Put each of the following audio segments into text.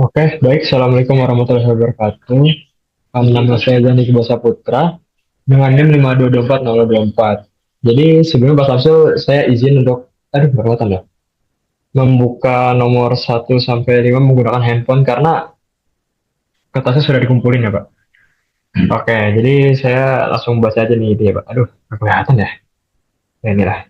Oke, baik. Assalamualaikum warahmatullahi wabarakatuh. Nama saya Zani Kibasa Putra dengan NIM 5224024. Jadi sebelumnya Pak Samsul, saya izin untuk, berkelihatan ya, membuka nomor 1 sampai 5 menggunakan handphone karena kertasnya sudah dikumpulin ya Pak. Oke, jadi saya langsung baca aja nih itu ya Pak. Aduh, nggak kelihatan ya. Ya inilah.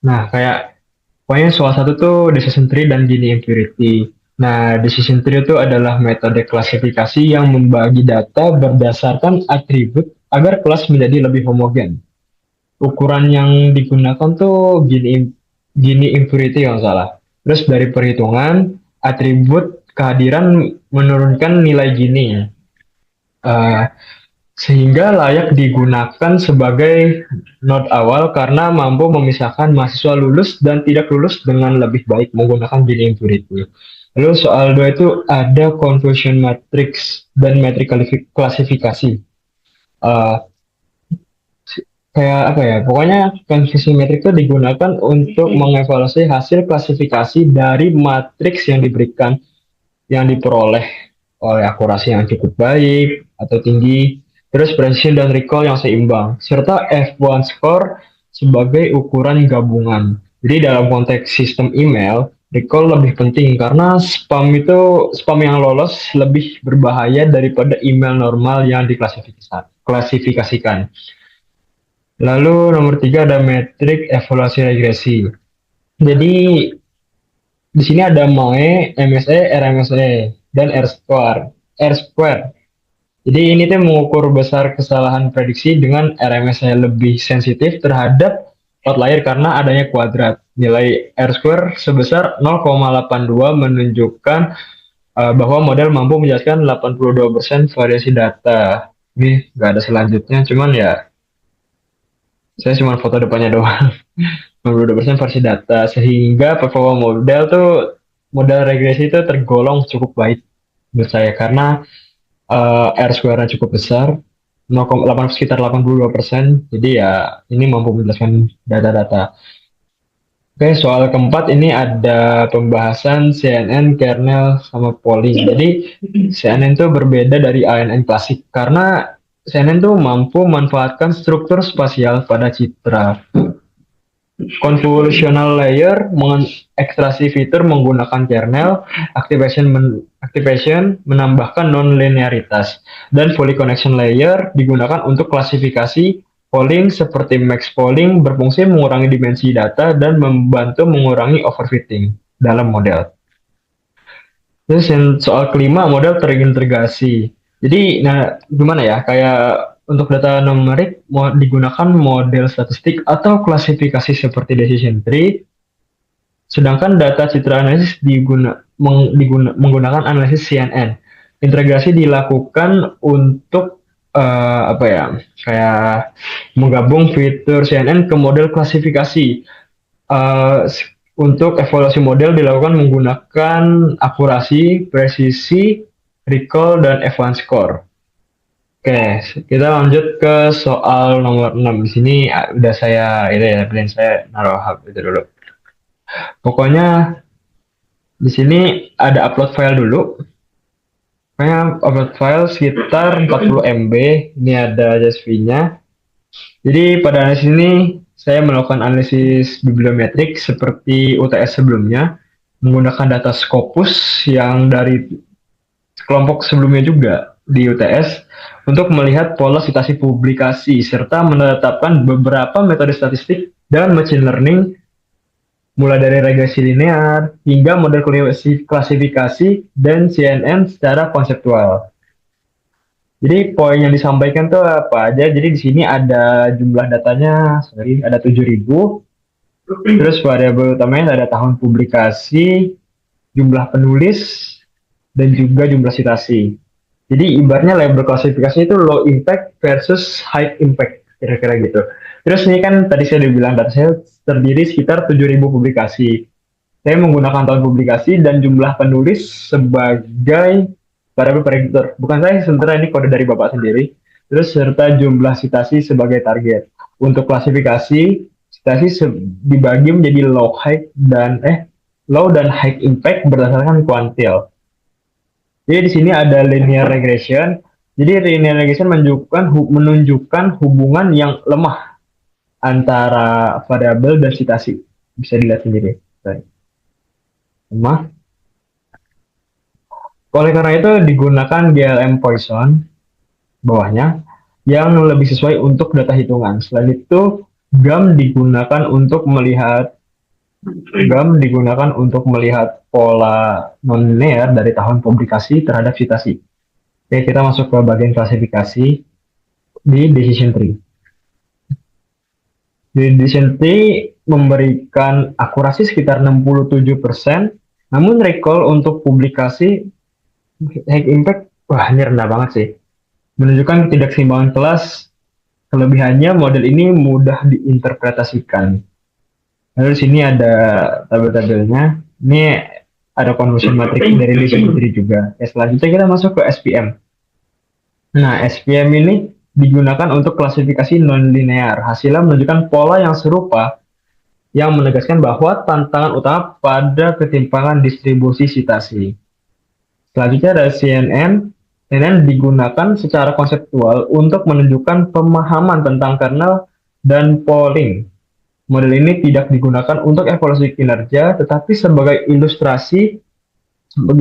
Nah, kayak pokoknya soal satu tuh decision tree dan Gini impurity. Nah, decision tree itu adalah metode klasifikasi yang membagi data berdasarkan atribut agar kelas menjadi lebih homogen. Ukuran yang digunakan tuh Gini impurity yang salah. Terus dari perhitungan, atribut kehadiran menurunkan nilai Gini. Eh, Sehingga layak digunakan sebagai node awal karena mampu memisahkan mahasiswa lulus dan tidak lulus dengan lebih baik menggunakan Gini Impurity. Lalu soal 2 itu ada confusion matrix dan metrik klasifikasi. Eh, Kayak apa ya? Pokoknya confusion matrix itu digunakan untuk mengevaluasi hasil klasifikasi dari matriks yang diberikan, yang diperoleh oleh akurasi yang cukup baik atau tinggi, terus precision dan recall yang seimbang, serta F1 score sebagai ukuran gabungan. Jadi dalam konteks sistem email, recall lebih penting karena spam yang lolos lebih berbahaya daripada email normal yang diklasifikasikan. Lalu nomor 3 ada metrik evaluasi regresi. Jadi di sini ada MOE, MSE, RMSE, dan R-square. R-square. Jadi ini tuh mengukur besar kesalahan prediksi dengan RMSE lebih sensitif terhadap outlier karena adanya kuadrat. Nilai R-square sebesar 0,82 menunjukkan bahwa model mampu menjelaskan 82% variasi data. Ini nggak ada selanjutnya, cuman ya saya cuma foto depannya doang. 92% versi data sehingga performa model regresi itu tergolong cukup baik menurut saya karena R square-nya cukup besar 0,8 sekitar 82%, jadi ya ini mampu menjelaskan data-data. Oke, soal keempat ini ada pembahasan CNN, kernel, sama polling. Jadi CNN itu berbeda dari ANN klasik karena CNN itu mampu memanfaatkan struktur spasial pada citra. Convolutional layer mengekstraksi fitur menggunakan kernel, activation menambahkan non-linearitas, dan fully connection layer digunakan untuk klasifikasi polling seperti max polling berfungsi mengurangi dimensi data dan membantu mengurangi overfitting dalam model. Terus yang soal kelima, model terintegrasi. Jadi, nah gimana ya? Kayak untuk data numerik mau digunakan model statistik atau klasifikasi seperti decision tree, sedangkan data citra analisis menggunakan analisis CNN. Integrasi dilakukan untuk apa ya? Kayak menggabung fitur CNN ke model klasifikasi. Eh, untuk evaluasi model dilakukan menggunakan akurasi, presisi, recall, dan F1 score. Oke, kita lanjut ke soal nomor 6. Di sini udah saya ini ya, pilih saya naruh HP itu dulu. Pokoknya di sini ada upload file dulu. Pokoknya upload file sekitar 40 MB. Ini ada JSV-nya. Jadi pada analisis ini saya melakukan analisis bibliometrik seperti UTS sebelumnya menggunakan data Scopus yang dari kelompok sebelumnya juga di UTS untuk melihat pola citasi publikasi serta menetapkan beberapa metode statistik dan machine learning mulai dari regresi linear hingga model klasifikasi dan CNN secara konseptual. Jadi poin yang disampaikan tuh apa aja? Jadi di sini ada jumlah datanya, sorry, ada 7.000. Terus variabel utamanya ada tahun publikasi, jumlah penulis, dan juga jumlah citasi. Jadi ibaratnya label klasifikasi itu low impact versus high impact, kira-kira gitu. Terus ini kan tadi saya udah bilang data saya terdiri sekitar 7.000 publikasi. Saya menggunakan tahun publikasi dan jumlah penulis sebagai variabel prediktor. Bukan saya, sementara ini kode dari Bapak sendiri. Terus serta jumlah citasi sebagai target. Untuk klasifikasi, citasi dibagi menjadi low, high, dan low dan high impact berdasarkan kuantil. Jadi di sini ada linear regression. Jadi linear regression menunjukkan hubungan yang lemah antara variabel dan citasi. Bisa dilihat sendiri. Lemah. Oleh karena itu digunakan GLM Poisson bawahnya yang lebih sesuai untuk data hitungan. Selain itu, GAM digunakan untuk melihat GAM digunakan untuk melihat pola non-linear dari tahun publikasi terhadap citasi. Oke, kita masuk ke bagian klasifikasi di decision tree. Di decision tree memberikan akurasi sekitar 67%, namun recall untuk publikasi high impact, wah ini rendah banget sih. Menunjukkan ketidakseimbangan kelas, kelebihannya model ini mudah diinterpretasikan. Lalu di sini ada tabel-tabelnya. Ini ada conversion matrix dari decision tree juga. Ya, selanjutnya kita masuk ke SPM. Nah, SPM ini digunakan untuk klasifikasi non-linear. Hasilnya menunjukkan pola yang serupa yang menegaskan bahwa tantangan utama pada ketimpangan distribusi citasi. Selanjutnya ada CNN. CNN digunakan secara konseptual untuk menunjukkan pemahaman tentang kernel dan polling. Model ini tidak digunakan untuk evaluasi kinerja, tetapi sebagai ilustrasi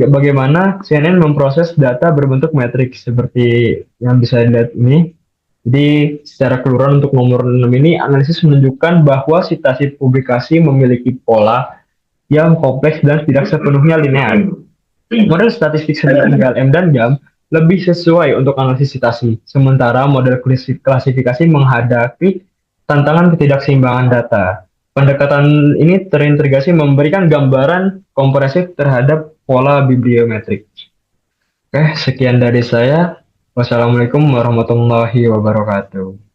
bagaimana CNN memproses data berbentuk matriks seperti yang bisa dilihat ini. Jadi secara keseluruhan untuk nomor 6 ini, analisis menunjukkan bahwa citasi publikasi memiliki pola yang kompleks dan tidak sepenuhnya linear. Model statistik seperti GLM dan GAM lebih sesuai untuk analisis citasi, sementara model klasifikasi menghadapi tantangan ketidakseimbangan data. Pendekatan ini terintegrasi memberikan gambaran komprehensif terhadap pola bibliometrik. Oke, sekian dari saya. Wassalamualaikum warahmatullahi wabarakatuh.